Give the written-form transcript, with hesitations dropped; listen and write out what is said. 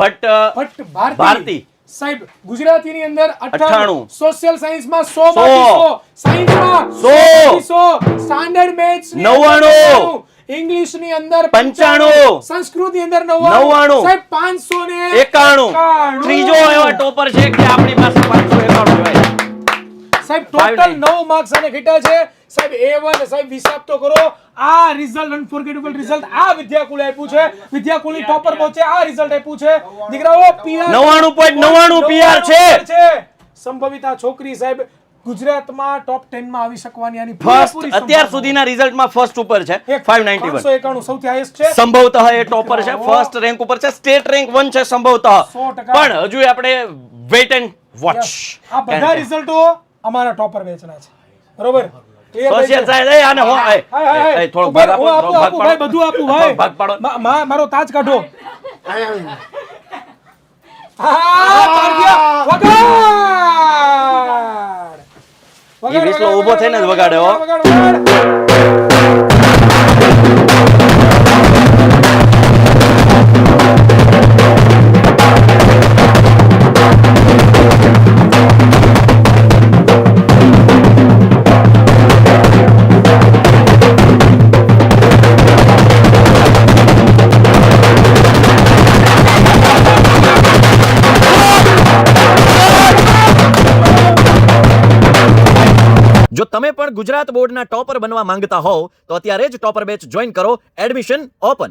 ભટ્ટ ભારતી સાહેબ ગુજરાતીની અંદર 98, સોશિયલ સાયન્સમાં 100 માંથી 100, સાયન્સમાં 100, સ્ટાન્ડર્ડ મેથ્સ 99, ઇંગ્લિશની અંદર 95, સંસ્કૃતની અંદર 99, સાહેબ 591, ત્રીજો એવો ટોપર છે કે આપણી પાસે 591 હોય સાહેબ ટોટલ 9 માર્ક્સ અને ઘટ્યા છે સાહેબ A1 સાહેબ હિસાબ તો કરો આ રિઝલ્ટ અનફોરગેટેબલ રિઝલ્ટ આ વિદ્યાકુલ આપ્યું છે વિદ્યાકુલની ટોપર પહોંચે આ રિઝલ્ટ આપ્યું છે દીકરાઓ PR 99.99 PR છે સંભવિત આ છોકરી સાહેબ ગુજરાતમાં ટોપ 10 માં આવી શકવાની આની ફર્સ્ટ અત્યાર સુધીના રિઝલ્ટમાં ફર્સ્ટ ઉપર છે 591 591 સૌથી હાઈએસ્ટ છે સંભવતઃ એ ટોપર છે ફર્સ્ટ રેન્ક ઉપર છે સ્ટેટ રેન્ક 1 છે સંભવતઃ 100%. પણ હજુ આપણે વેઇટ એન્ડ વોચ આ બધા રિઝલ્ટો અમારા ટોપર બેચના છે બરોબર સોશિયલ સાયન્સ એ આને હો એ થોડો ભાગ આપો ભાઈ બધું આપું ભાઈ ભાગ પાડો મારો તાજ કાઢો હા પાડ્યા વગાડ ઈ વિસલો ઊભો થઈને જ વગાડે હો જો તમે પણ ગુજરાત બોર્ડના ટોપર બનવા માંગતા હોવ તો અત્યારે જ ટોપર બેચ જોઈન કરો એડમિશન ઓપન